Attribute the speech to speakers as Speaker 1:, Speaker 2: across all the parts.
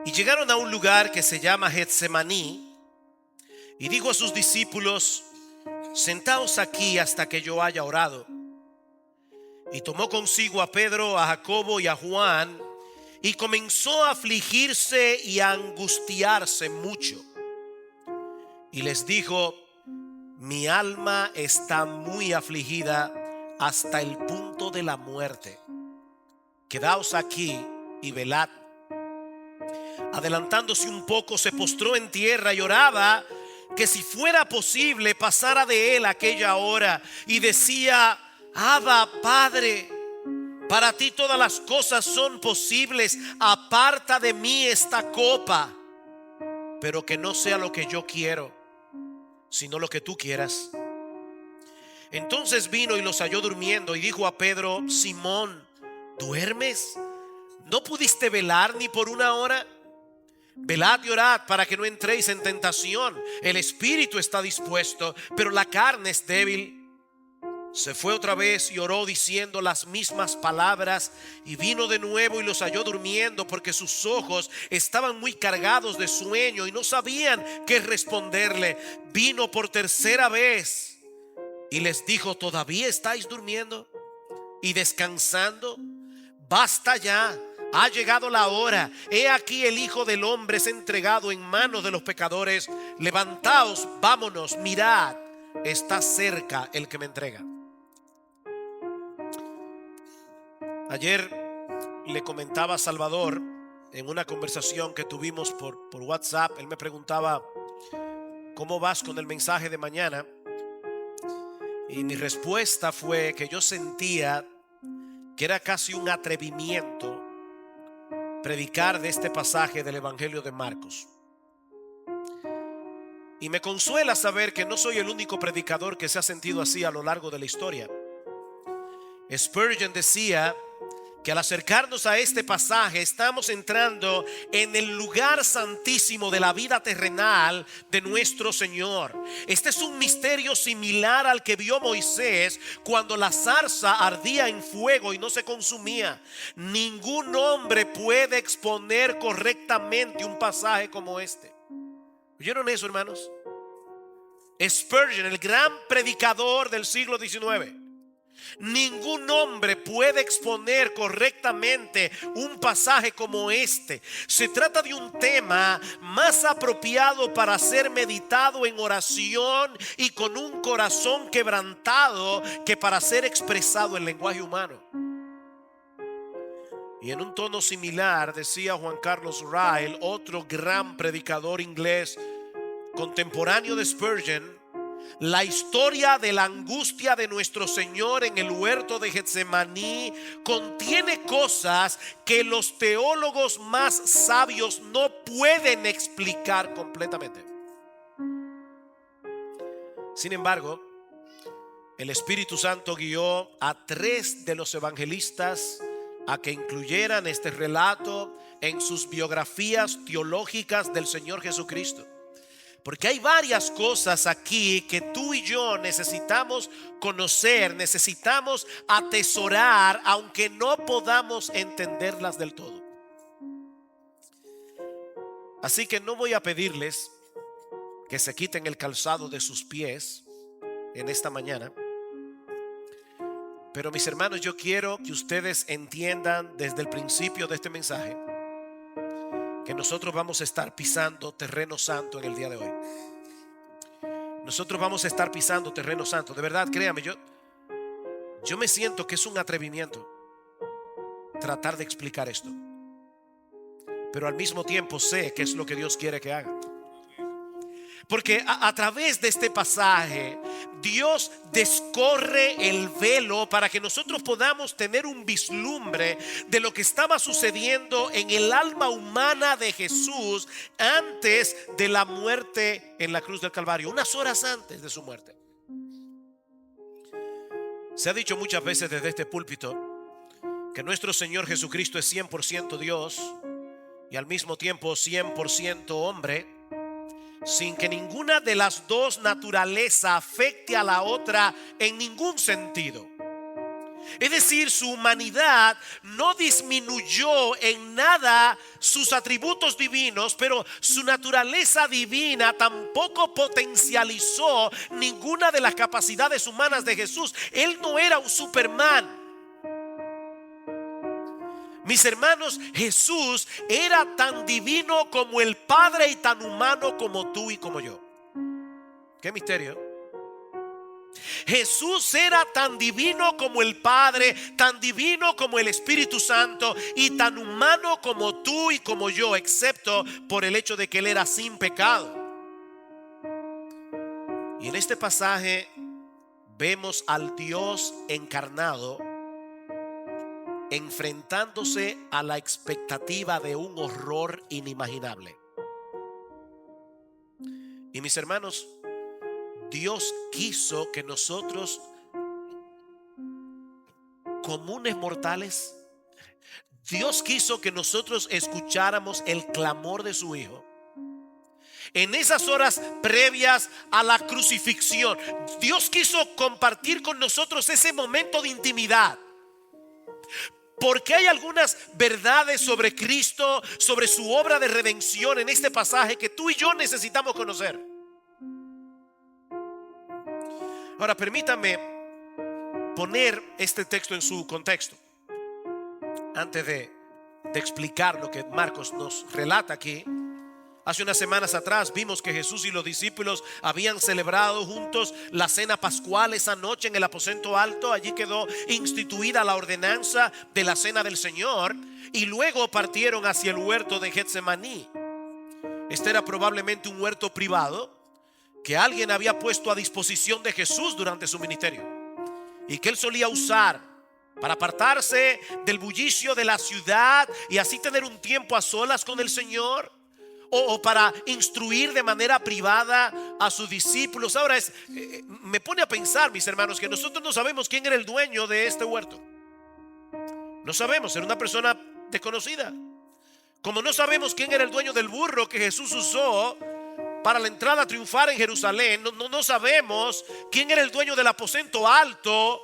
Speaker 1: Y llegaron a un lugar que se llama Getsemaní, y dijo a sus discípulos: sentaos aquí hasta que yo haya orado. Y tomó consigo a Pedro, a Jacobo y a Juan, y comenzó a afligirse y a angustiarse mucho. Y les dijo: mi alma está muy afligida hasta el punto de la muerte. Quedaos aquí y velad. Adelantándose un poco, se postró en tierra y oraba que si fuera posible pasara de él aquella hora, y decía: Abba, Padre, para ti todas las cosas son posibles, aparta de mí esta copa, pero que no sea lo que yo quiero, sino lo que tú quieras. Entonces vino y los halló durmiendo, y dijo a Pedro: Simón, ¿duermes? ¿No pudiste velar ni por una hora? Velad y orad para que no entréis en tentación. El espíritu está dispuesto, pero la carne es débil. Se fue otra vez y oró diciendo las mismas palabras, y vino de nuevo y los halló durmiendo, porque sus ojos estaban muy cargados de sueño y no sabían qué responderle. Vino por tercera vez y les dijo: ¿todavía estáis durmiendo y descansando? Basta ya, ha llegado la hora. He aquí el Hijo del Hombre es entregado en manos de los pecadores. Levantaos, vámonos, mirad, está cerca el que me entrega. Ayer le comentaba a Salvador en una conversación que tuvimos por WhatsApp. Él me preguntaba: ¿cómo vas con el mensaje de mañana? Y mi respuesta fue que yo sentía que era casi un atrevimiento predicar de este pasaje del Evangelio de Marcos. Y me consuela saber que no soy el único predicador que se ha sentido así a lo largo de la historia. Spurgeon decía que al acercarnos a este pasaje estamos entrando en el lugar santísimo de la vida terrenal de nuestro Señor. Este es un misterio similar al que vio Moisés cuando la zarza ardía en fuego y no se consumía. Ningún hombre puede exponer correctamente un pasaje como este. ¿Oyeron eso, hermanos? Spurgeon, el gran predicador del siglo XIX. Ningún hombre puede exponer correctamente un pasaje como este. Se trata de un tema más apropiado para ser meditado en oración y con un corazón quebrantado que para ser expresado en lenguaje humano. Y en un tono similar decía Juan Carlos Ryle, otro gran predicador inglés contemporáneo de Spurgeon: la historia de la angustia de nuestro Señor en el huerto de Getsemaní contiene cosas que los teólogos más sabios no pueden explicar completamente. Sin embargo, el Espíritu Santo guió a 3 de los evangelistas a que incluyeran este relato en sus biografías teológicas del Señor Jesucristo. Porque hay varias cosas aquí que tú y yo necesitamos conocer, necesitamos atesorar, aunque no podamos entenderlas del todo. Así que no voy a pedirles que se quiten el calzado de sus pies en esta mañana. Pero mis hermanos, yo quiero que ustedes entiendan desde el principio de este mensaje que nosotros vamos a estar pisando terreno santo en el día de hoy. Nosotros vamos a estar pisando terreno santo. De verdad, créame, yo me siento que es un atrevimiento tratar de explicar esto. Pero al mismo tiempo sé que es lo que Dios quiere que haga. Porque a través de este pasaje Dios descorre el velo para que nosotros podamos tener un vislumbre de lo que estaba sucediendo en el alma humana de Jesús antes de la muerte en la cruz del Calvario, unas horas antes de su muerte. Se ha dicho muchas veces desde este púlpito que nuestro Señor Jesucristo es 100% Dios y al mismo tiempo 100% hombre, sin que ninguna de las dos naturalezas afecte a la otra en ningún sentido. Es decir, su humanidad no disminuyó en nada sus atributos divinos, pero su naturaleza divina tampoco potencializó ninguna de las capacidades humanas de Jesús. Él no era un Superman. Mis hermanos, Jesús era tan divino como el Padre y tan humano como tú y como yo. Qué misterio. Jesús era tan divino como el Padre, tan divino como el Espíritu Santo y tan humano como tú y como yo, excepto por el hecho de que Él era sin pecado. Y en este pasaje vemos al Dios encarnado enfrentándose a la expectativa de un horror inimaginable. Y mis hermanos, Dios quiso que nosotros, comunes mortales, Dios quiso que nosotros escucháramos el clamor de su Hijo. En esas horas previas a la crucifixión, Dios quiso compartir con nosotros ese momento de intimidad. Porque hay algunas verdades sobre Cristo, sobre su obra de redención en este pasaje que tú y yo necesitamos conocer. Ahora permítame poner este texto en su contexto antes de explicar lo que Marcos nos relata aquí. Hace unas semanas atrás vimos que Jesús y los discípulos habían celebrado juntos la cena pascual esa noche en el aposento alto. Allí quedó instituida la ordenanza de la cena del Señor y luego partieron hacia el huerto de Getsemaní. Este era probablemente un huerto privado que alguien había puesto a disposición de Jesús durante su ministerio y que él solía usar para apartarse del bullicio de la ciudad y así tener un tiempo a solas con el Señor, o para instruir de manera privada a sus discípulos. Ahora me pone a pensar, mis hermanos, que nosotros no sabemos quién era el dueño de este huerto. No sabemos, era una persona desconocida. Como no sabemos quién era el dueño del burro que Jesús usó para la entrada triunfal en Jerusalén, no sabemos quién era el dueño del aposento alto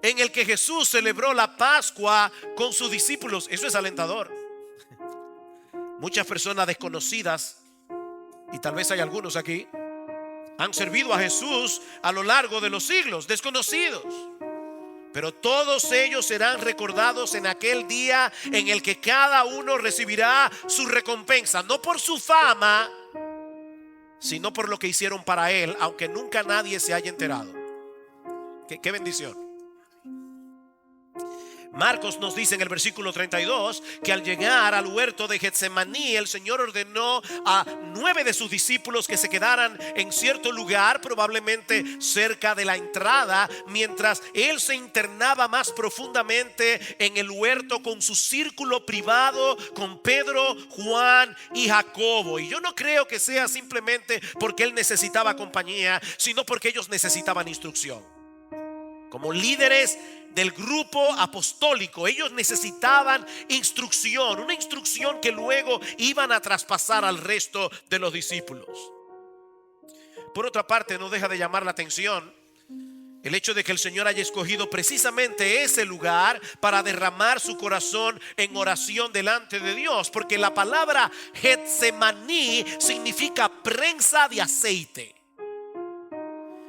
Speaker 1: en el que Jesús celebró la Pascua con sus discípulos. Eso es alentador. Muchas personas desconocidas, y tal vez hay algunos aquí, han servido a Jesús a lo largo de los siglos, desconocidos. Pero todos ellos serán recordados en aquel día en el que cada uno recibirá su recompensa, no por su fama, sino por lo que hicieron para él, aunque nunca nadie se haya enterado. Qué bendición. Marcos nos dice en el versículo 32 que al llegar al huerto de Getsemaní, el Señor ordenó a 9 de sus discípulos que se quedaran en cierto lugar, probablemente cerca de la entrada, mientras él se internaba más profundamente en el huerto con su círculo privado, con Pedro, Juan y Jacobo. Y yo no creo que sea simplemente porque él necesitaba compañía, sino porque ellos necesitaban instrucción. Como líderes del grupo apostólico, ellos necesitaban instrucción, una instrucción que luego iban a traspasar al resto de los discípulos. Por otra parte, no deja de llamar la atención el hecho de que el Señor haya escogido precisamente ese lugar para derramar su corazón en oración delante de Dios, porque la palabra Getsemaní significa prensa de aceite.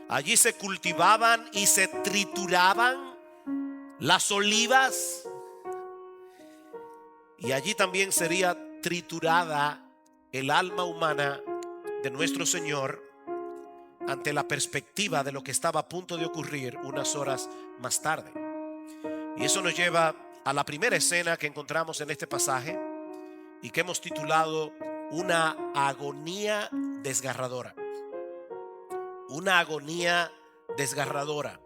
Speaker 1: Allí se cultivaban y se trituraban las olivas, y allí también sería triturada el alma humana de nuestro Señor ante la perspectiva de lo que estaba a punto de ocurrir unas horas más tarde. Y eso nos lleva a la primera escena que encontramos en este pasaje y que hemos titulado una agonía desgarradora. Una agonía desgarradora.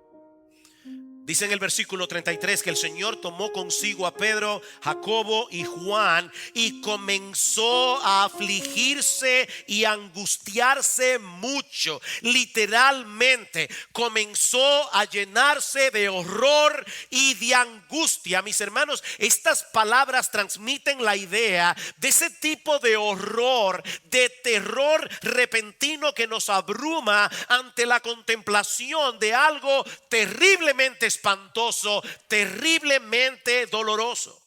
Speaker 1: Dice en el versículo 33 que el Señor tomó consigo a Pedro, Jacobo y Juan y comenzó a afligirse y angustiarse mucho. Literalmente comenzó a llenarse de horror y de angustia. Mis hermanos, estas palabras transmiten la idea de ese tipo de horror, de terror repentino que nos abruma ante la contemplación de algo terriblemente espantoso, terriblemente doloroso.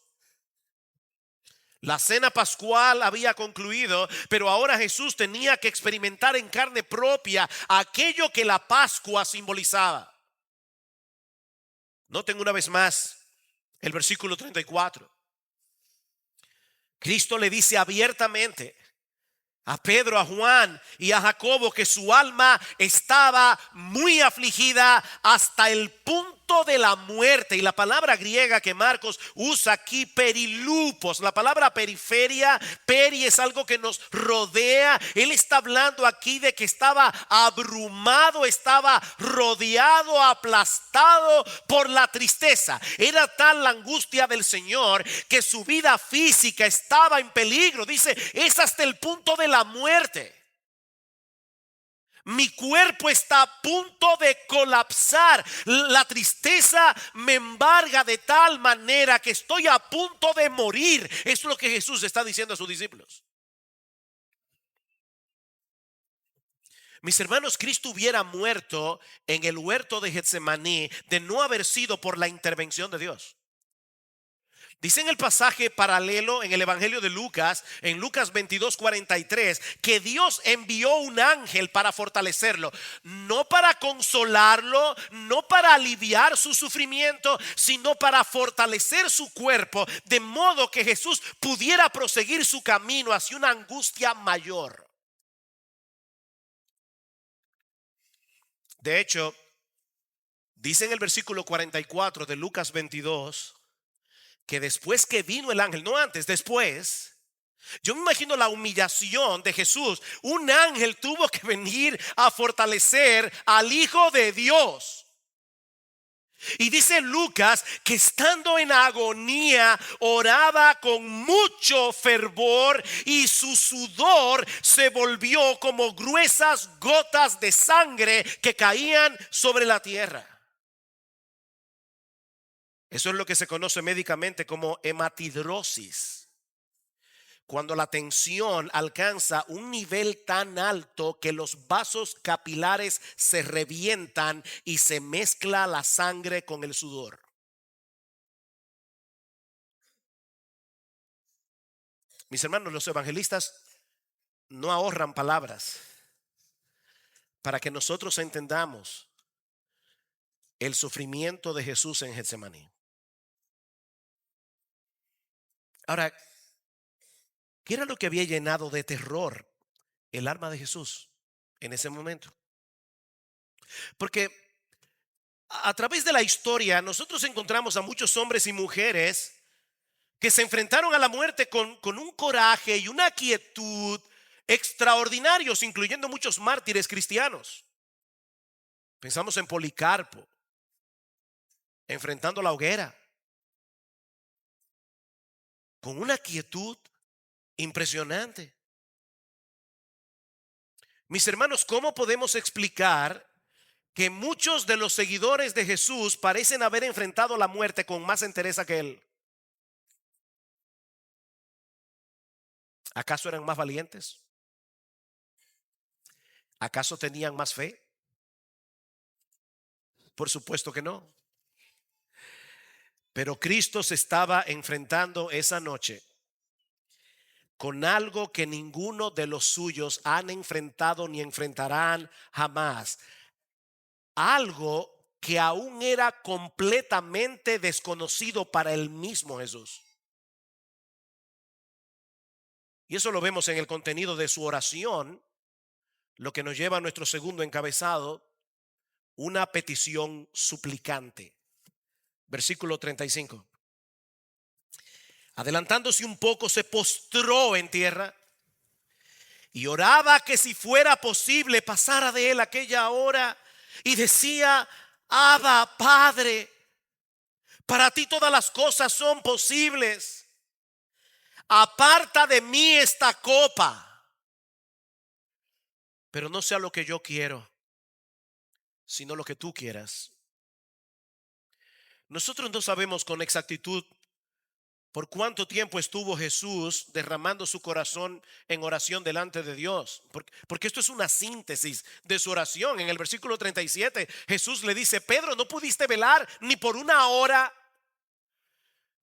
Speaker 1: La cena pascual había concluido, pero ahora Jesús tenía que experimentar en carne propia aquello que la Pascua simbolizaba. Noten una vez más el versículo 34. Cristo le dice abiertamente a Pedro, a Juan y a Jacobo que su alma estaba muy afligida hasta el punto de la muerte. Y la palabra griega que Marcos usa aquí, perilupos, la palabra periferia, peri es algo que nos rodea. Él está hablando aquí de que estaba abrumado, estaba rodeado, aplastado por la tristeza. Era tal la angustia del Señor que su vida física estaba en peligro. Dice, es hasta el punto de la muerte. Mi cuerpo está a punto de colapsar. La tristeza me embarga de tal manera que estoy a punto de morir. Es lo que Jesús está diciendo a sus discípulos. Mis hermanos, Cristo hubiera muerto en el huerto de Getsemaní de no haber sido por la intervención de Dios. Dice en el pasaje paralelo en el Evangelio de Lucas, en Lucas 22:43, que Dios envió un ángel para fortalecerlo, no para consolarlo, no para aliviar su sufrimiento, sino para fortalecer su cuerpo, de modo que Jesús pudiera proseguir su camino hacia una angustia mayor. De hecho, dice en el versículo 44 de Lucas 22, que después que vino el ángel, no antes, después, yo me imagino la humillación de Jesús. Un ángel tuvo que venir a fortalecer al Hijo de Dios. Y dice Lucas que estando en agonía oraba con mucho fervor y su sudor se volvió como gruesas gotas de sangre que caían sobre la tierra. Eso es lo que se conoce médicamente como hematidrosis. Cuando la tensión alcanza un nivel tan alto que los vasos capilares se revientan y se mezcla la sangre con el sudor. Mis hermanos, los evangelistas no ahorran palabras para que nosotros entendamos el sufrimiento de Jesús en Getsemaní. Ahora, ¿qué era lo que había llenado de terror el alma de Jesús en ese momento? Porque a través de la historia nosotros encontramos a muchos hombres y mujeres que se enfrentaron a la muerte con un coraje y una quietud extraordinarios, incluyendo muchos mártires cristianos. Pensamos en Policarpo, enfrentando la hoguera, con una quietud impresionante. Mis hermanos, ¿cómo podemos explicar que muchos de los seguidores de Jesús parecen haber enfrentado la muerte con más entereza que él? ¿Acaso eran más valientes? ¿Acaso tenían más fe? Por supuesto que no. Pero Cristo se estaba enfrentando esa noche con algo que ninguno de los suyos han enfrentado ni enfrentarán jamás. Algo que aún era completamente desconocido para el mismo Jesús. Y eso lo vemos en el contenido de su oración, lo que nos lleva a nuestro segundo encabezado, una petición suplicante. Versículo 35. Adelantándose un poco, se postró en tierra y oraba que si fuera posible pasara de él aquella hora, y decía: Abba, Padre, para ti todas las cosas son posibles. Aparta de mí esta copa, pero no sea lo que yo quiero, sino lo que tú quieras. Nosotros no sabemos con exactitud ¿Por cuánto tiempo estuvo Jesús derramando su corazón en oración delante de Dios? Porque esto es una síntesis de su oración. En el versículo 37, Jesús le dice: Pedro, ¿no pudiste velar ni por una hora?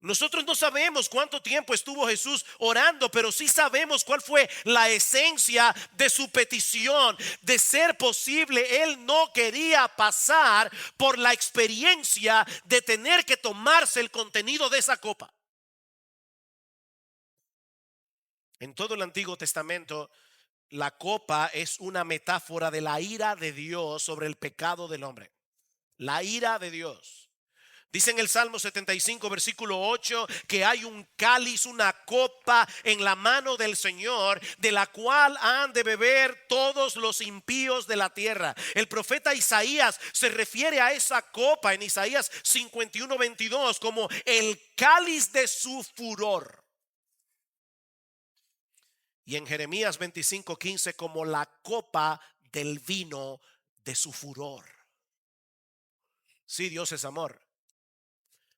Speaker 1: Nosotros no sabemos cuánto tiempo estuvo Jesús orando, pero sí sabemos cuál fue la esencia de su petición. De ser posible, él no quería pasar por la experiencia de tener que tomarse el contenido de esa copa. En todo el Antiguo Testamento, la copa es una metáfora de la ira de Dios sobre el pecado del hombre. La ira de Dios. Dice en el Salmo 75, versículo 8, que hay un cáliz, una copa en la mano del Señor, de la cual han de beber todos los impíos de la tierra. El profeta Isaías se refiere a esa copa en Isaías 51, 22 como el cáliz de su furor. Y en Jeremías 25, 15 como la copa del vino de su furor. Sí, Dios es amor,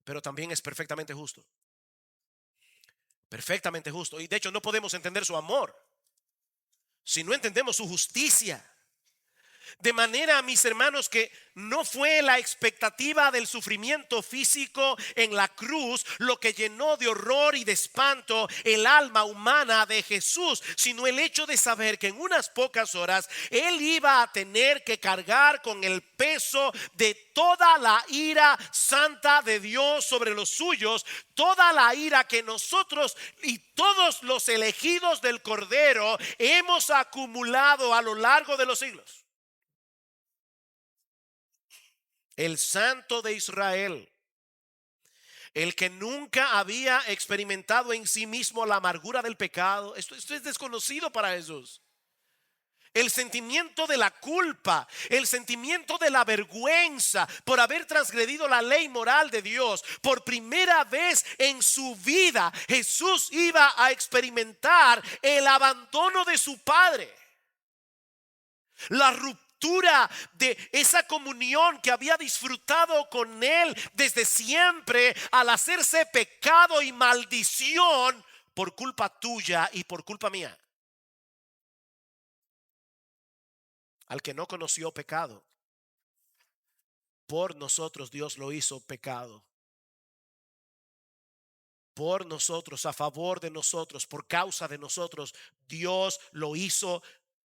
Speaker 1: pero también es perfectamente justo. Perfectamente justo. Y de hecho no podemos entender su amor si no entendemos su justicia. De manera, mis hermanos, que no fue la expectativa del sufrimiento físico en la cruz lo que llenó de horror y de espanto el alma humana de Jesús, sino el hecho de saber que en unas pocas horas él iba a tener que cargar con el peso de toda la ira santa de Dios sobre los suyos, toda la ira que nosotros y todos los elegidos del Cordero hemos acumulado a lo largo de los siglos. El Santo de Israel, el que nunca había experimentado en sí mismo la amargura del pecado. Esto es desconocido para Jesús. El sentimiento de la culpa, el sentimiento de la vergüenza por haber transgredido la ley moral de Dios. Por primera vez en su vida, Jesús iba a experimentar el abandono de su Padre. La ruptura de esa comunión que había disfrutado con él desde siempre, al hacerse pecado y maldición por culpa tuya y por culpa mía. Al que no conoció pecado, por nosotros Dios lo hizo pecado. Por nosotros, a favor de nosotros, por causa de nosotros, Dios lo hizo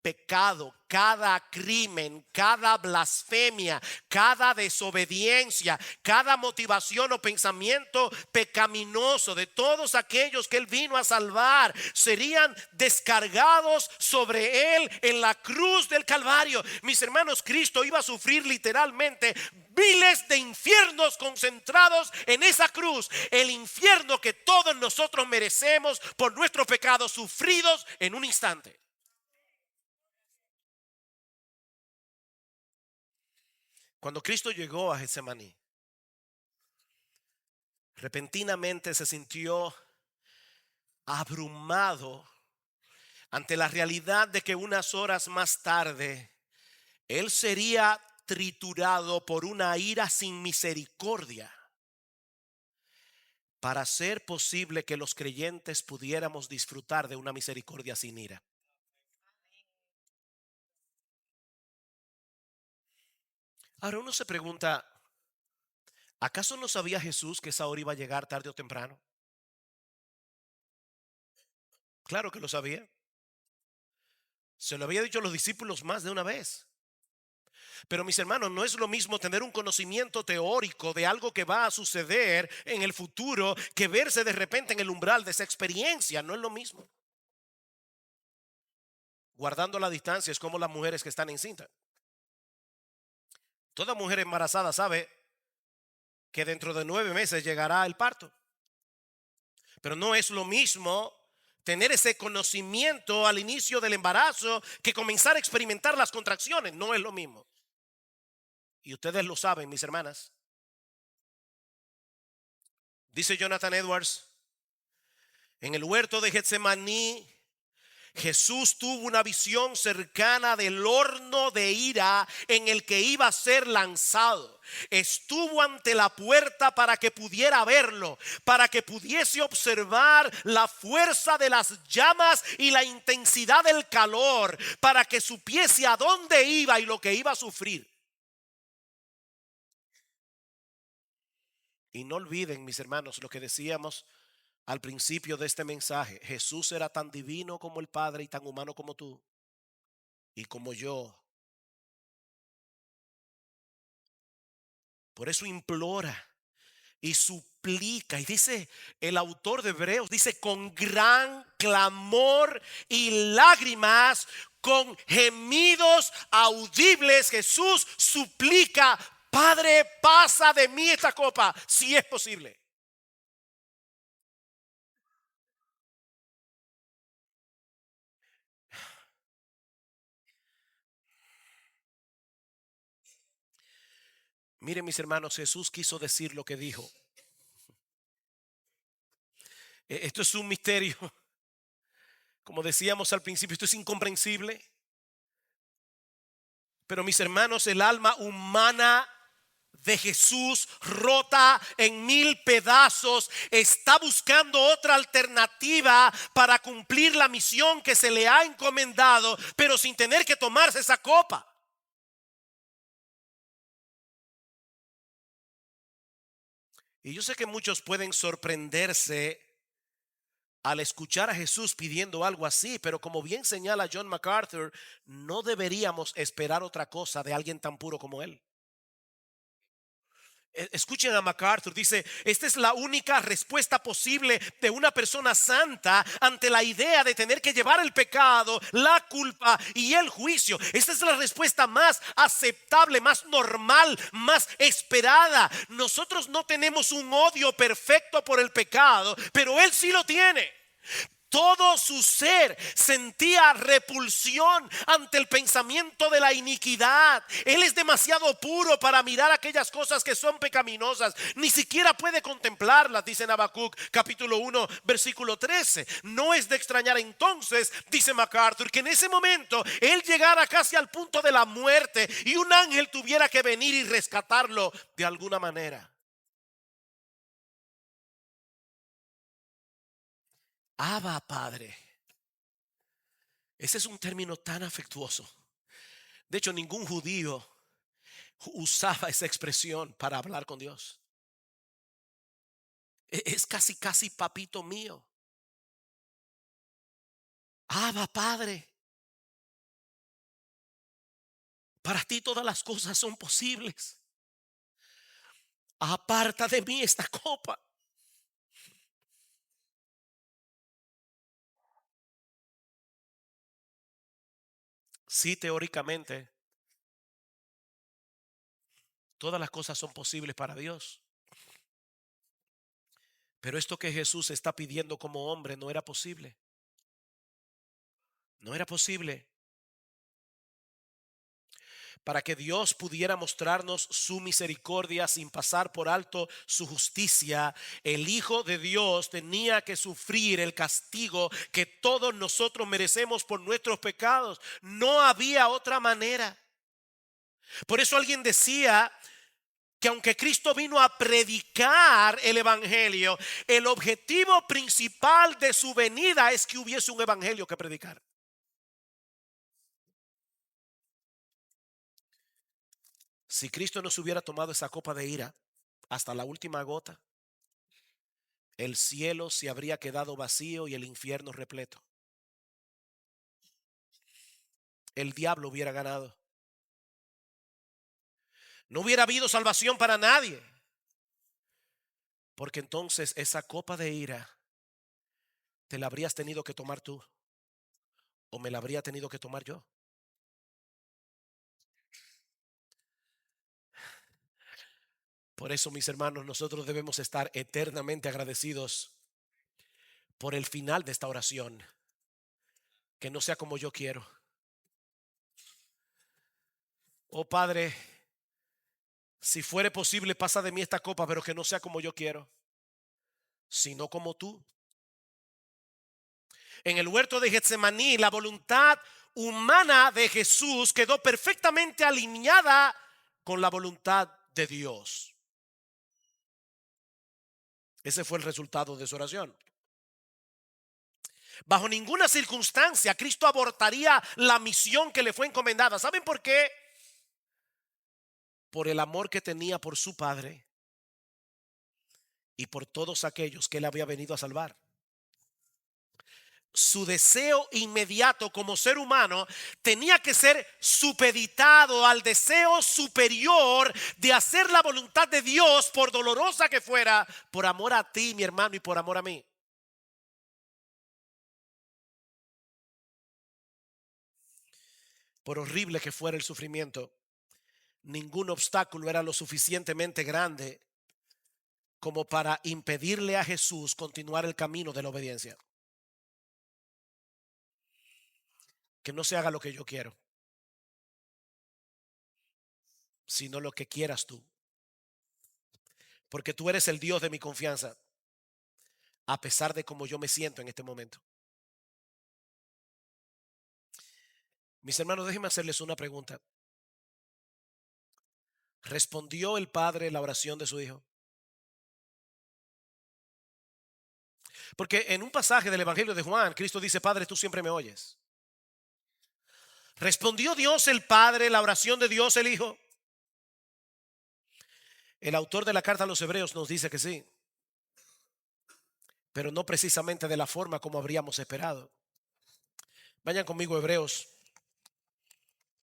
Speaker 1: pecado. Cada crimen, cada blasfemia, cada desobediencia, cada motivación o pensamiento pecaminoso de todos aquellos que él vino a salvar serían descargados sobre él en la cruz del Calvario. Mis hermanos, Cristo iba a sufrir literalmente miles de infiernos concentrados en esa cruz. El infierno que todos nosotros merecemos por nuestros pecados sufridos en un instante. Cuando Cristo llegó a Getsemaní, repentinamente se sintió abrumado ante la realidad de que unas horas más tarde él sería triturado por una ira sin misericordia, para hacer posible que los creyentes pudiéramos disfrutar de una misericordia sin ira. Ahora uno se pregunta, ¿acaso no sabía Jesús que esa hora iba a llegar tarde o temprano? Claro que lo sabía. Se lo había dicho a los discípulos más de una vez. Pero mis hermanos, no es lo mismo tener un conocimiento teórico de algo que va a suceder en el futuro que verse de repente en el umbral de esa experiencia. No es lo mismo. Guardando la distancia es como las mujeres que están encintas. Toda mujer embarazada sabe que dentro de 9 meses llegará el parto. Pero no es lo mismo tener ese conocimiento al inicio del embarazo que comenzar a experimentar las contracciones. No es lo mismo. Y ustedes lo saben, mis hermanas. Dice Jonathan Edwards, en el huerto de Getsemaní, Jesús tuvo una visión cercana del horno de ira en el que iba a ser lanzado. Estuvo ante la puerta para que pudiera verlo, para que pudiese observar la fuerza de las llamas y la intensidad del calor, para que supiese a dónde iba y lo que iba a sufrir. Y no olviden, mis hermanos, lo que decíamos al principio de este mensaje. Jesús era tan divino como el Padre y tan humano como tú y como yo. Por eso implora y suplica. Y dice el autor de Hebreos, dice con gran clamor y lágrimas, con gemidos audibles, Jesús suplica: Padre, pasa de mí esta copa, si es posible. Miren, mis hermanos, Jesús quiso decir lo que dijo. Esto es un misterio. Como decíamos al principio, esto es incomprensible. Pero mis hermanos, el alma humana de Jesús, rota en mil pedazos, está buscando otra alternativa para cumplir la misión que se le ha encomendado, pero sin tener que tomarse esa copa. Y yo sé que muchos pueden sorprenderse al escuchar a Jesús pidiendo algo así, pero como bien señala John MacArthur, no deberíamos esperar otra cosa de alguien tan puro como él. Escuchen a MacArthur, dice: esta es la única respuesta posible de una persona santa ante la idea de tener que llevar el pecado, la culpa y el juicio. Esta es la respuesta más aceptable, más normal, más esperada. Nosotros no tenemos un odio perfecto por el pecado, pero él sí lo tiene. Todo su ser sentía repulsión ante el pensamiento de la iniquidad. Él es demasiado puro para mirar aquellas cosas que son pecaminosas. Ni siquiera puede contemplarlas, dice en Habacuc capítulo 1 versículo 13. No es de extrañar entonces, dice MacArthur, que en ese momento él llegara casi al punto de la muerte y un ángel tuviera que venir y rescatarlo de alguna manera. Abba, Padre. Ese es un término tan afectuoso. De hecho, ningún judío usaba esa expresión para hablar con Dios. Es casi, casi papito mío. Abba, Padre. Para ti todas las cosas son posibles. Aparta de mí esta copa. Sí, teóricamente, todas las cosas son posibles para Dios. Pero esto que Jesús está pidiendo como hombre no era posible. No era posible. Para que Dios pudiera mostrarnos su misericordia sin pasar por alto su justicia, el Hijo de Dios tenía que sufrir el castigo que todos nosotros merecemos por nuestros pecados. No había otra manera. Por eso alguien decía que aunque Cristo vino a predicar el evangelio, el objetivo principal de su venida es que hubiese un evangelio que predicar. Si Cristo no se hubiera tomado esa copa de ira hasta la última gota, el cielo se habría quedado vacío y el infierno repleto. El diablo hubiera ganado. No hubiera habido salvación para nadie. Porque entonces esa copa de ira te la habrías tenido que tomar tú, o me la habría tenido que tomar yo. Por eso, mis hermanos, nosotros debemos estar eternamente agradecidos por el final de esta oración. Que no sea como yo quiero. Oh Padre, si fuere posible, pasa de mí esta copa, pero que no sea como yo quiero, sino como tú. En el huerto de Getsemaní, la voluntad humana de Jesús quedó perfectamente alineada con la voluntad de Dios. Ese fue el resultado de su oración. Bajo ninguna circunstancia Cristo abortaría la misión que le fue encomendada. ¿Saben por qué? Por el amor que tenía por su Padre y por todos aquellos que él había venido a salvar. Su deseo inmediato como ser humano tenía que ser supeditado al deseo superior de hacer la voluntad de Dios, por dolorosa que fuera, por amor a ti, mi hermano, y por amor a mí. Por horrible que fuera el sufrimiento, ningún obstáculo era lo suficientemente grande como para impedirle a Jesús continuar el camino de la obediencia. Que no se haga lo que yo quiero, sino lo que quieras tú. Porque tú eres el Dios de mi confianza, a pesar de cómo yo me siento en este momento. Mis hermanos, déjenme hacerles una pregunta. ¿Respondió el Padre la oración de su Hijo? Porque en un pasaje del Evangelio de Juan, Cristo dice: Padre, tú siempre me oyes. ¿Respondió Dios el Padre la oración de Dios el Hijo? El autor de la carta a los Hebreos nos dice que sí, pero no precisamente de la forma como habríamos esperado. Vayan conmigo a Hebreos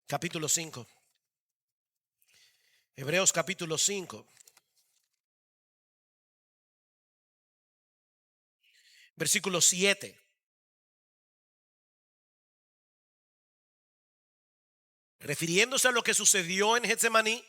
Speaker 1: capítulo 5. Hebreos capítulo 5. Versículo 7. Refiriéndose a lo que sucedió en Getsemaní,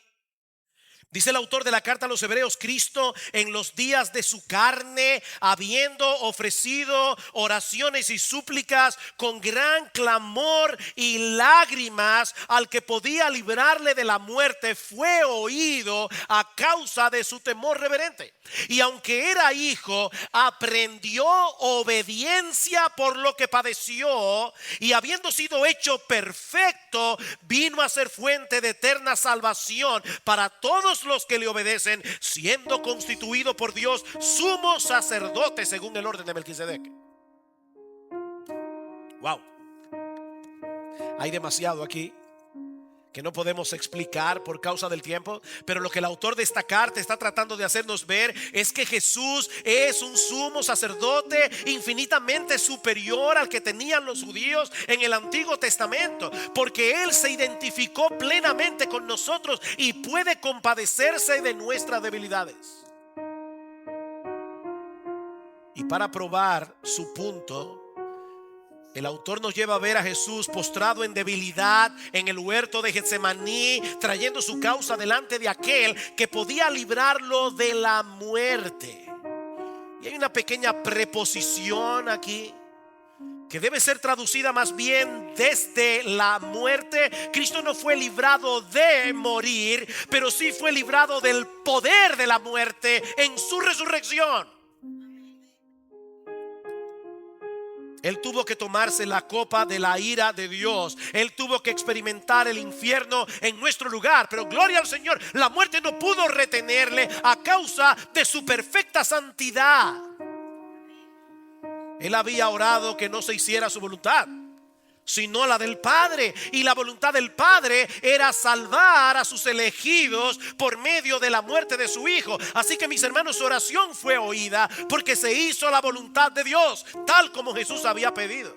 Speaker 1: dice el autor de la carta a los Hebreos: Cristo, en los días de su carne, habiendo ofrecido oraciones y súplicas con gran clamor y lágrimas al que podía librarle de la muerte, fue oído a causa de su temor reverente. Y aunque era hijo, aprendió obediencia por lo que padeció, y habiendo sido hecho perfecto, vino a ser fuente de eterna salvación para todos los que le obedecen, siendo constituido por Dios sumo sacerdote según el orden de Melquisedec. Wow. Hay demasiado aquí que no podemos explicar por causa del tiempo, pero lo que el autor de esta carta está tratando de hacernos ver es que Jesús es un sumo sacerdote infinitamente superior al que tenían los judíos en el Antiguo Testamento, porque Él se identificó plenamente con nosotros y puede compadecerse de nuestras debilidades. Y para probar su punto, el autor nos lleva a ver a Jesús postrado en debilidad en el huerto de Getsemaní, trayendo su causa delante de aquel que podía librarlo de la muerte. Y hay una pequeña preposición aquí que debe ser traducida más bien desde la muerte. Cristo no fue librado de morir, pero sí fue librado del poder de la muerte en su resurrección. Él tuvo que tomarse la copa de la ira de Dios. Él tuvo que experimentar el infierno en nuestro lugar. Pero gloria al Señor, la muerte no pudo retenerle a causa de su perfecta santidad. Él había orado que no se hiciera su voluntad, sino la del Padre. Y la voluntad del Padre era salvar a sus elegidos por medio de la muerte de su Hijo. Así que, mis hermanos, su oración fue oída porque se hizo la voluntad de Dios, tal como Jesús había pedido.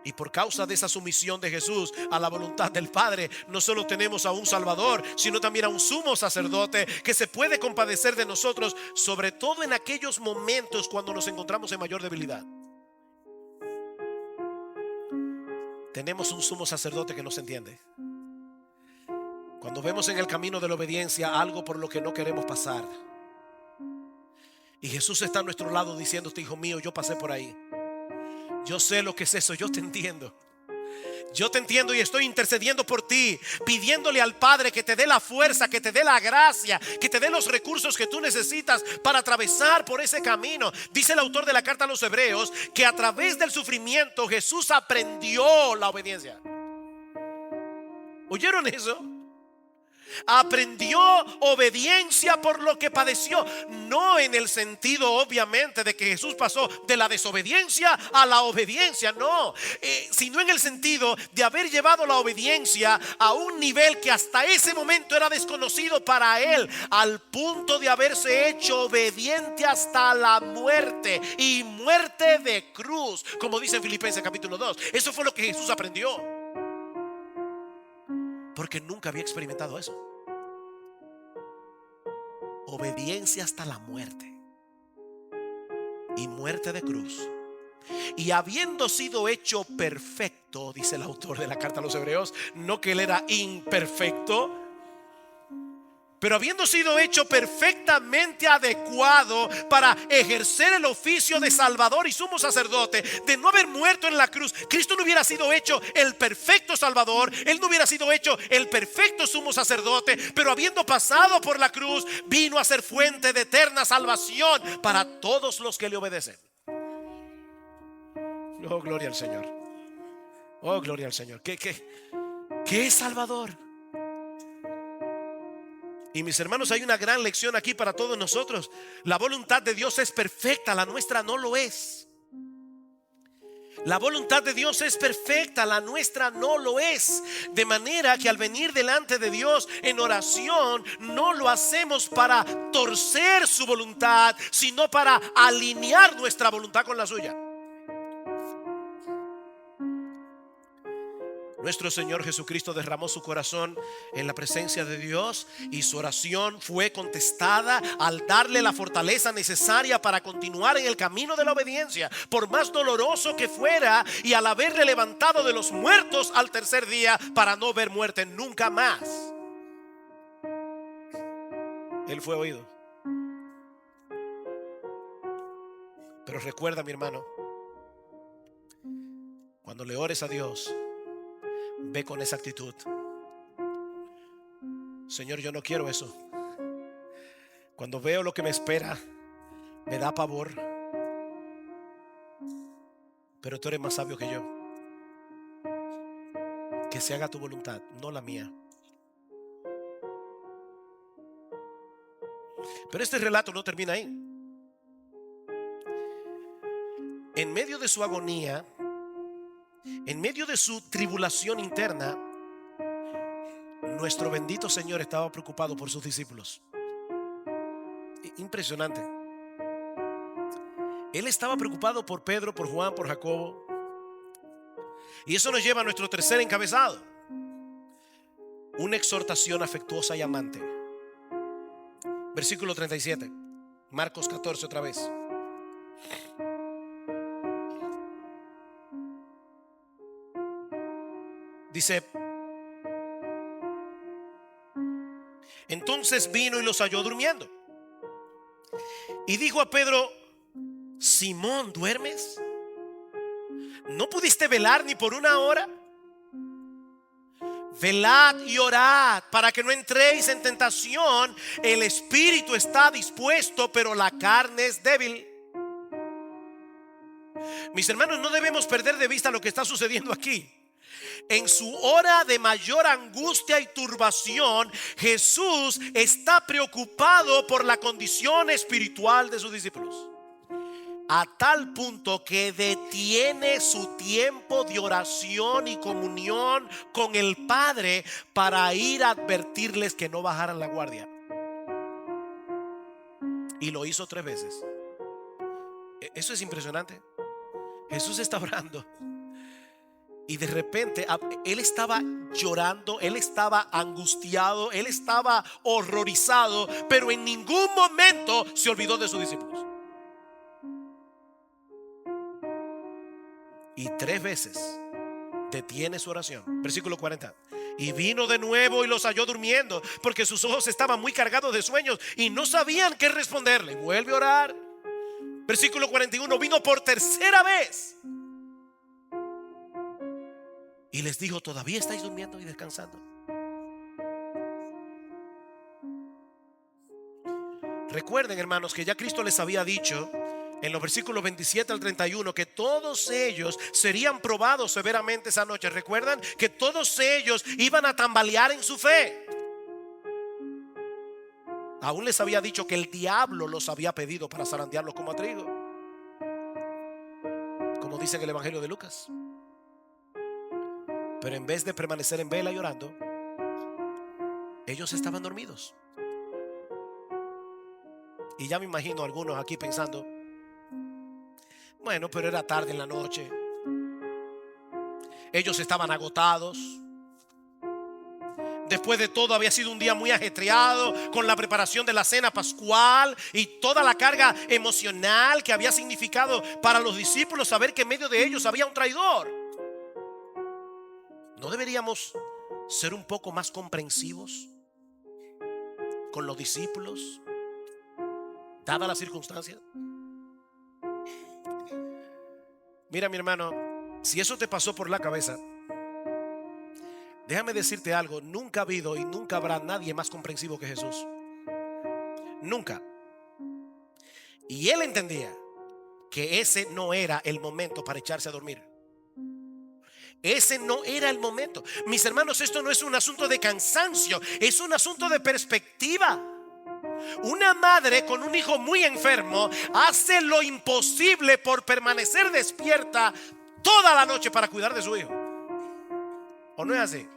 Speaker 1: Y por causa de esa sumisión de Jesús a la voluntad del Padre, no solo tenemos a un Salvador, sino también a un sumo sacerdote que se puede compadecer de nosotros, sobre todo en aquellos momentos cuando nos encontramos en mayor debilidad. Tenemos un sumo sacerdote que nos entiende. Cuando vemos en el camino de la obediencia algo por lo que no queremos pasar, y Jesús está a nuestro lado diciéndote: hijo mío, yo pasé por ahí, yo sé lo que es eso, yo te entiendo. Yo te entiendo y estoy intercediendo por ti, pidiéndole al Padre que te dé la fuerza, que te dé la gracia, que te dé los recursos que tú necesitas para atravesar por ese camino. Dice el autor de la carta a los Hebreos que a través del sufrimiento Jesús aprendió la obediencia. ¿Oyeron eso? Aprendió obediencia por lo que padeció. No en el sentido obviamente de que Jesús pasó de la desobediencia a la obediencia, no, sino en el sentido de haber llevado la obediencia a un nivel que hasta ese momento era desconocido para él, al punto de haberse hecho obediente hasta la muerte, y muerte de cruz, como dice en Filipenses capítulo 2. Eso fue lo que Jesús aprendió, porque nunca había experimentado eso. Obediencia hasta la muerte, y muerte de cruz. Y habiendo sido hecho perfecto, dice el autor de la carta a los Hebreos, no que él era imperfecto, pero habiendo sido hecho perfectamente adecuado para ejercer el oficio de Salvador y sumo sacerdote, de no haber muerto en la cruz, Cristo no hubiera sido hecho el perfecto Salvador, él no hubiera sido hecho el perfecto sumo sacerdote, pero habiendo pasado por la cruz, vino a ser fuente de eterna salvación para todos los que le obedecen. Oh, gloria al Señor. Oh, gloria al Señor. ¿Qué es Salvador? Y mis hermanos, hay una gran lección aquí para todos nosotros. La voluntad de Dios es perfecta, la nuestra no lo es. La voluntad de Dios es perfecta, la nuestra no lo es. De manera que al venir delante de Dios en oración, no lo hacemos para torcer su voluntad, sino para alinear nuestra voluntad con la suya. Nuestro Señor Jesucristo derramó su corazón en la presencia de Dios, y su oración fue contestada al darle la fortaleza necesaria para continuar en el camino de la obediencia, por más doloroso que fuera, y al haberle levantado de los muertos al tercer día para no ver muerte nunca más. Él fue oído. Pero recuerda, mi hermano, cuando le ores a Dios, ve con esa actitud: Señor, yo no quiero eso. Cuando veo lo que me espera, me da pavor, pero tú eres más sabio que yo. Que se haga tu voluntad, no la mía. Pero este relato no termina ahí. En medio de su agonía, en medio de su tribulación interna, nuestro bendito Señor estaba preocupado por sus discípulos. Impresionante. Él estaba preocupado por Pedro, por Juan, por Jacobo. Y eso nos lleva a nuestro tercer encabezado: una exhortación afectuosa y amante. Versículo 37, Marcos 14 otra vez. Dice: entonces vino y los halló durmiendo, y dijo a Pedro: Simón, ¿duermes? ¿No pudiste velar ni por una hora? Velad y orad para que no entréis en tentación. El espíritu está dispuesto, pero la carne es débil. Mis hermanos, no debemos perder de vista lo que está sucediendo aquí. En su hora de mayor angustia y turbación, Jesús está preocupado por la condición espiritual de sus discípulos, a tal punto que detiene su tiempo de oración y comunión con el Padre para ir a advertirles que no bajaran la guardia. Y lo hizo 3 veces. Eso es impresionante. Jesús está orando, y de repente él estaba llorando, él estaba angustiado, él estaba horrorizado, pero en ningún momento se olvidó de sus discípulos. Y 3 veces detiene su oración. Versículo 40. Y vino de nuevo y los halló durmiendo, porque sus ojos estaban muy cargados de sueños y no sabían qué responderle. Vuelve a orar. Versículo 41. Vino por tercera vez Y les dijo: ¿todavía estáis durmiendo y descansando? Recuerden, hermanos, que ya Cristo les había dicho en los versículos 27 al 31 que todos ellos serían probados severamente esa noche. Recuerdan que todos ellos iban a tambalear en su fe. Aún les había dicho que el diablo los había pedido para zarandearlos como a trigo, como dice en el Evangelio de Lucas. Pero en vez de permanecer en vela llorando, ellos estaban dormidos. Y ya me imagino a algunos aquí pensando: bueno, pero era tarde en la noche, ellos estaban agotados. Después de todo había sido un día muy ajetreado con la preparación de la cena pascual y toda la carga emocional que había significado para los discípulos saber que en medio de ellos había un traidor. ¿No deberíamos ser un poco más comprensivos con los discípulos, dadas las circunstancias? Mira, mi hermano, si eso te pasó por la cabeza, déjame decirte algo: nunca ha habido y nunca habrá nadie más comprensivo que Jesús. Nunca. Y él entendía que ese no era el momento para echarse a dormir. Ese no era el momento. Mis hermanos, esto no es un asunto de cansancio, es un asunto de perspectiva. Una madre con un hijo muy enfermo hace lo imposible por permanecer despierta toda la noche para cuidar de su hijo. ¿O no es así?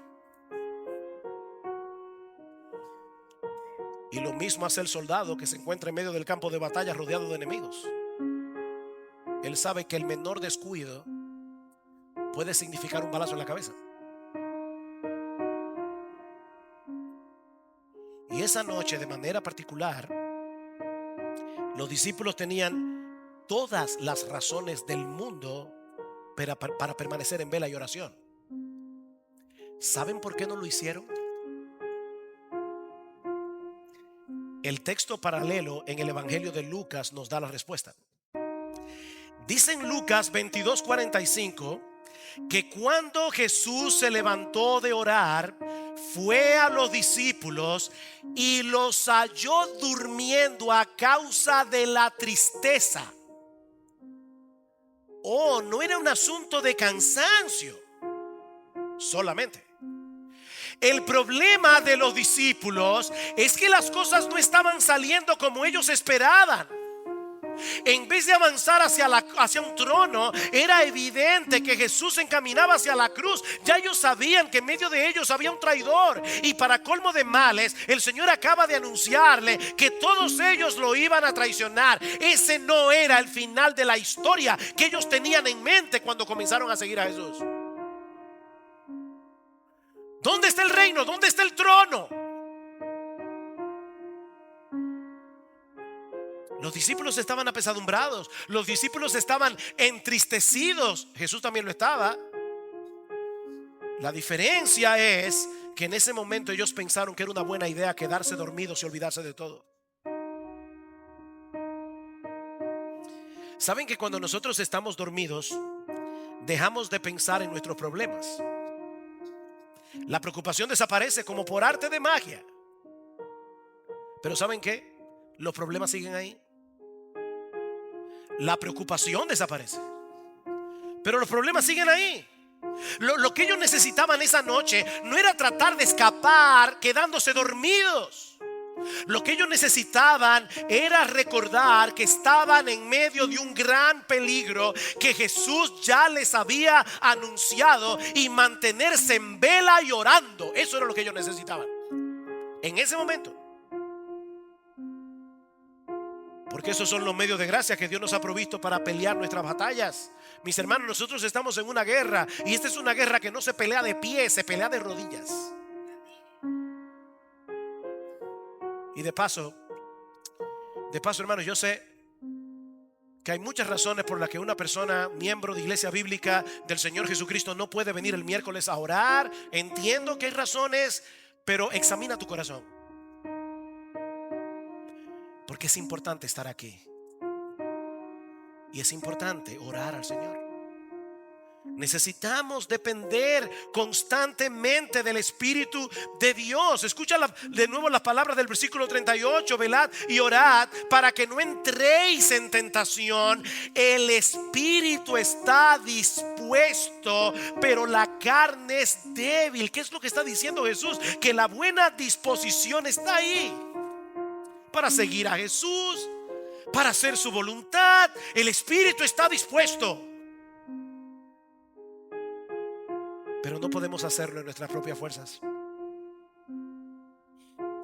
Speaker 1: Y lo mismo hace el soldado que se encuentra en medio del campo de batalla rodeado de enemigos. Él sabe que el menor descuido puede significar un balazo en la cabeza. Y esa noche, de manera particular, los discípulos tenían todas las razones del mundo para permanecer en vela y oración. ¿Saben por qué no lo hicieron? El texto paralelo en el Evangelio de Lucas nos da la respuesta. Dice en Lucas 22:45 que cuando Jesús se levantó de orar, fue a los discípulos y los halló durmiendo a causa de la tristeza. Oh, no era un asunto de cansancio solamente. El problema de los discípulos es que las cosas no estaban saliendo como ellos esperaban. En vez de avanzar hacia un trono, era evidente que Jesús se encaminaba hacia la cruz. Ya ellos sabían que en medio de ellos había un traidor. Y para colmo de males, el Señor acaba de anunciarle que todos ellos lo iban a traicionar. Ese no era el final de la historia que ellos tenían en mente cuando comenzaron a seguir a Jesús. ¿Dónde está el reino? ¿Dónde está el trono? Los discípulos estaban apesadumbrados. Los discípulos estaban entristecidos. Jesús también lo estaba. La diferencia es que en ese momento ellos pensaron que era una buena idea quedarse dormidos y olvidarse de todo. ¿Saben que cuando nosotros estamos dormidos, dejamos de pensar en nuestros problemas? La preocupación desaparece como por arte de magia. Pero ¿saben qué? Los problemas siguen ahí. La preocupación desaparece, pero los problemas siguen ahí. Lo que ellos necesitaban esa noche no era tratar de escapar quedándose dormidos. Lo que ellos necesitaban era recordar que estaban en medio de un gran peligro que Jesús ya les había anunciado y mantenerse en vela y orando. Eso era lo que ellos necesitaban en ese momento. Porque esos son los medios de gracia que Dios nos ha provisto para pelear nuestras batallas. Mis hermanos, nosotros estamos en una guerra, y esta es una guerra que no se pelea de pie, se pelea de rodillas. Y de paso, hermanos, yo sé que hay muchas razones por las que una persona, miembro de iglesia bíblica del Señor Jesucristo, no puede venir el miércoles a orar. Entiendo que hay razones, pero examina tu corazón. Porque es importante estar aquí. Y es importante orar al Señor. Necesitamos depender constantemente del Espíritu de Dios. Escucha de nuevo las palabras del versículo 38. Velad y orad para que no entréis en tentación. El Espíritu está dispuesto, pero la carne es débil. ¿Qué es lo que está diciendo Jesús? Que la buena disposición está ahí para seguir a Jesús, para hacer su voluntad. El Espíritu está dispuesto, pero no podemos hacerlo en nuestras propias fuerzas.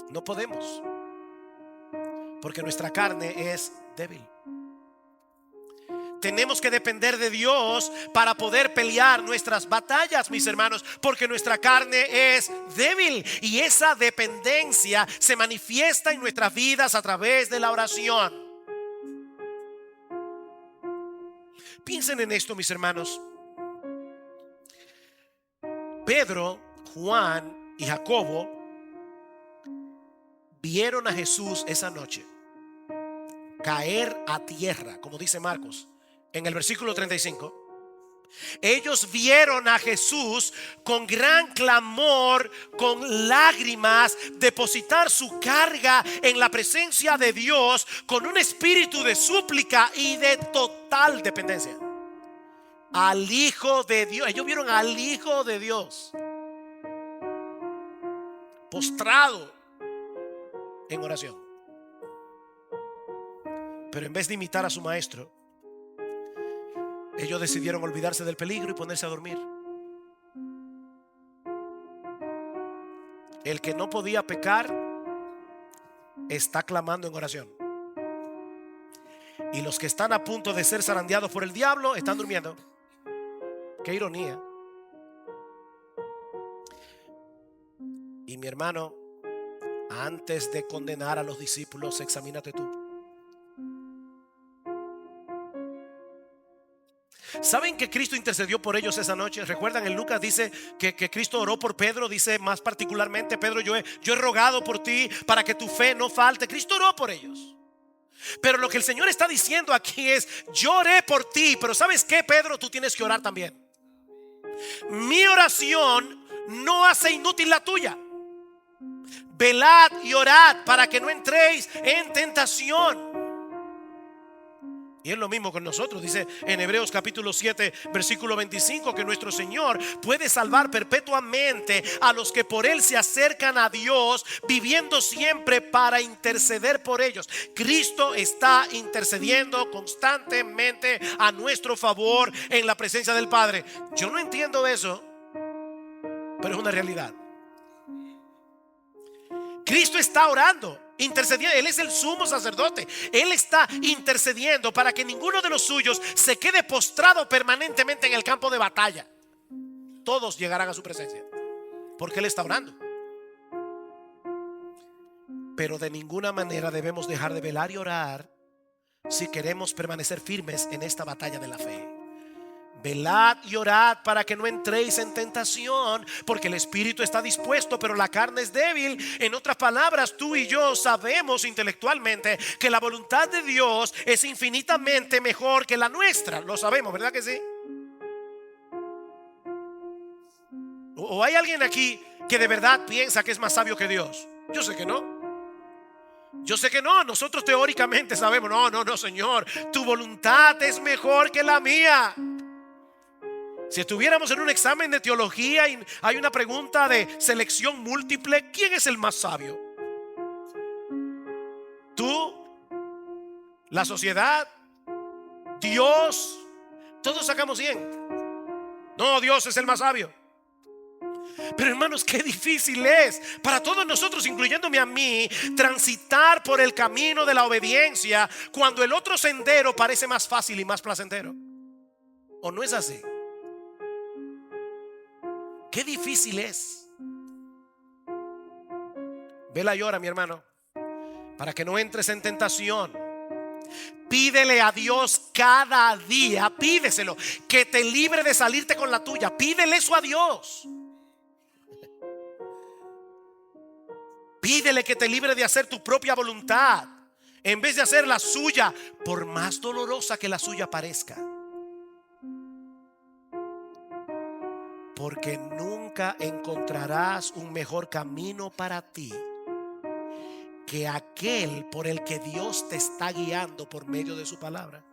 Speaker 1: No podemos, porque nuestra carne es débil. Tenemos que depender de Dios para poder pelear nuestras batallas, mis hermanos, porque nuestra carne es débil y esa dependencia se manifiesta en nuestras vidas a través de la oración. Piensen en esto, mis hermanos. Pedro, Juan y Jacobo vieron a Jesús esa noche caer a tierra, como dice Marcos en el versículo 35. Ellos vieron a Jesús con gran clamor, con lágrimas, depositar su carga en la presencia de Dios con un espíritu de súplica y de total dependencia al Hijo de Dios. Ellos vieron al Hijo de Dios postrado en oración. Pero en vez de imitar a su maestro, ellos decidieron olvidarse del peligro y ponerse a dormir. El que no podía pecar está clamando en oración, y los que están a punto de ser zarandeados por el diablo están durmiendo. Qué ironía. Y mi hermano, antes de condenar a los discípulos, examínate tú. ¿Saben que Cristo intercedió por ellos esa noche? ¿Recuerdan? En Lucas dice que Cristo oró por Pedro. Dice más particularmente: Pedro, yo he rogado por ti para que tu fe no falte. Cristo oró por ellos. Pero lo que el Señor está diciendo aquí es: yo oré por ti, pero ¿sabes qué, Pedro? Tú tienes que orar también. Mi oración no hace inútil la tuya. Velad y orad para que no entréis en tentación. Y es lo mismo con nosotros. Dice en Hebreos capítulo 7 versículo 25 que nuestro Señor puede salvar perpetuamente a los que por Él se acercan a Dios, viviendo siempre para interceder por ellos. Cristo está intercediendo constantemente a nuestro favor en la presencia del Padre. Yo no entiendo eso, pero es una realidad. Cristo está orando, intercediendo. Él es el sumo sacerdote. Él está intercediendo para que ninguno de los suyos se quede postrado permanentemente en el campo de batalla. Todos llegarán a su presencia, porque Él está orando. Pero de ninguna manera debemos dejar de velar y orar si queremos permanecer firmes en esta batalla de la fe. Velad y orad para que no entréis en tentación, porque el espíritu está dispuesto, pero la carne es débil. En otras palabras, tú y yo sabemos intelectualmente que la voluntad de Dios es infinitamente mejor que la nuestra. Lo sabemos, ¿verdad que sí? ¿O hay alguien aquí que de verdad piensa que es más sabio que Dios? Yo sé que no. Yo sé que no. Nosotros teóricamente sabemos: no, Señor, tu voluntad es mejor que la mía. Si estuviéramos en un examen de teología y hay una pregunta de selección múltiple, ¿quién es el más sabio? ¿Tú? ¿La sociedad? ¿Dios? Todos sacamos 100. No, Dios es el más sabio. Pero hermanos, qué difícil es para todos nosotros, incluyéndome a mí, transitar por el camino de la obediencia cuando el otro sendero parece más fácil y más placentero. ¿O no es así? Qué difícil es. Vela y ora, mi hermano, para que no entres en tentación. Pídele a Dios cada día, pídeselo, que te libre de salirte con la tuya. Pídele eso a Dios. Pídele que te libre de hacer tu propia voluntad en vez de hacer la suya, por más dolorosa que la suya parezca. porque nunca encontrarás un mejor camino para ti que aquel por el que Dios te está guiando por medio de su palabra.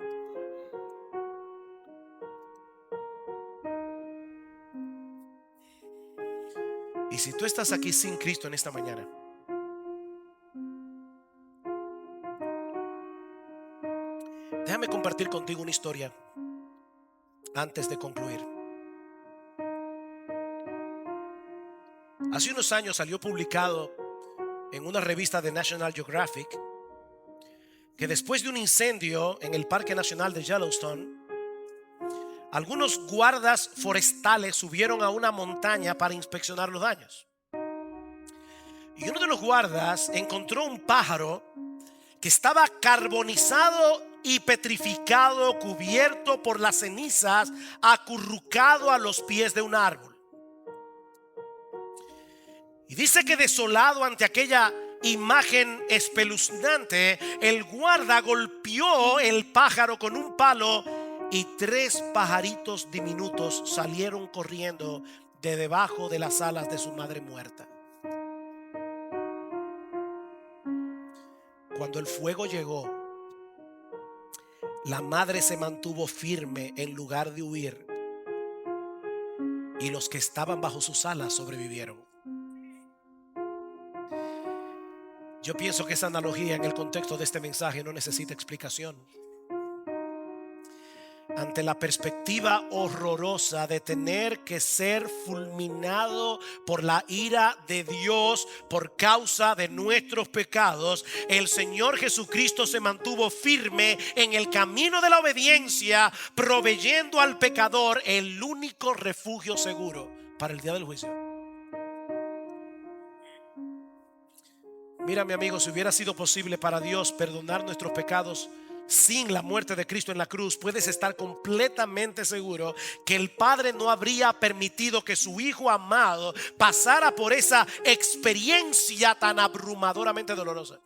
Speaker 1: Y si tú estás aquí sin Cristo en esta mañana, déjame compartir contigo una historia antes de concluir. Hace unos años salió publicado en una revista de National Geographic que después de un incendio en el Parque Nacional de Yellowstone, algunos guardas forestales subieron a una montaña para inspeccionar los daños. Y uno de los guardas encontró un pájaro que estaba carbonizado y petrificado, cubierto por las cenizas, acurrucado a los pies de un árbol. Y dice que desolado ante aquella imagen espeluznante, el guarda golpeó el pájaro con un palo y 3 pajaritos diminutos salieron corriendo de debajo de las alas de su madre muerta. Cuando el fuego llegó, la madre se mantuvo firme en lugar de huir, y los que estaban bajo sus alas sobrevivieron. Yo pienso que esa analogía en el contexto de este mensaje no necesita explicación. Ante la perspectiva horrorosa de tener que ser fulminado por la ira de Dios por causa de nuestros pecados, el Señor Jesucristo se mantuvo firme en el camino de la obediencia, proveyendo al pecador el único refugio seguro para el día del juicio. Mira, mi amigo, si hubiera sido posible para Dios perdonar nuestros pecados sin la muerte de Cristo en la cruz, puedes estar completamente seguro que el Padre no habría permitido que su Hijo amado pasara por esa experiencia tan abrumadoramente dolorosa.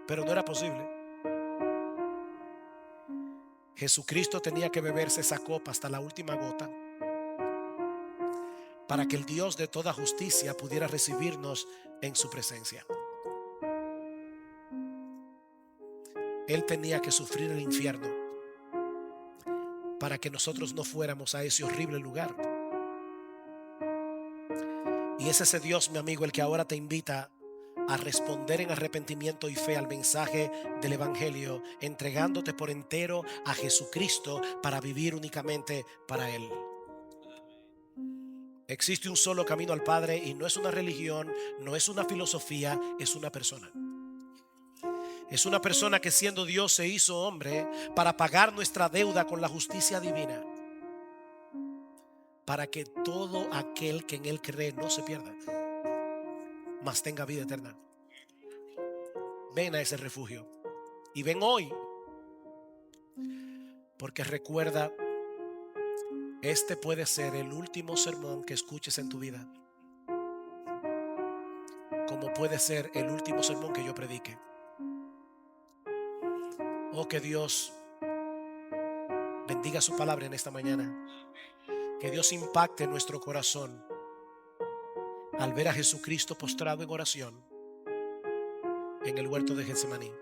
Speaker 1: Pero no era posible. Jesucristo tenía que beberse esa copa hasta la última gota para que el Dios de toda justicia pudiera recibirnos en su presencia. Él tenía que sufrir el infierno para que nosotros no fuéramos a ese horrible lugar. Y es ese Dios, mi amigo, el que ahora te invita a responder en arrepentimiento y fe al mensaje del Evangelio, entregándote por entero a Jesucristo para vivir únicamente para Él. Existe un solo camino al Padre, y no es una religión, no es una filosofía, es una persona. Es una persona que, siendo Dios, se hizo hombre para pagar nuestra deuda con la justicia divina, para que todo aquel que en Él cree no se pierda, mas tenga vida eterna. Ven a ese refugio y ven hoy, porque recuerda, este puede ser el último sermón que escuches en tu vida, como puede ser el último sermón que yo predique. Oh, que Dios bendiga su palabra en esta mañana. Que Dios impacte nuestro corazón al ver a Jesucristo postrado en oración en el huerto de Getsemaní.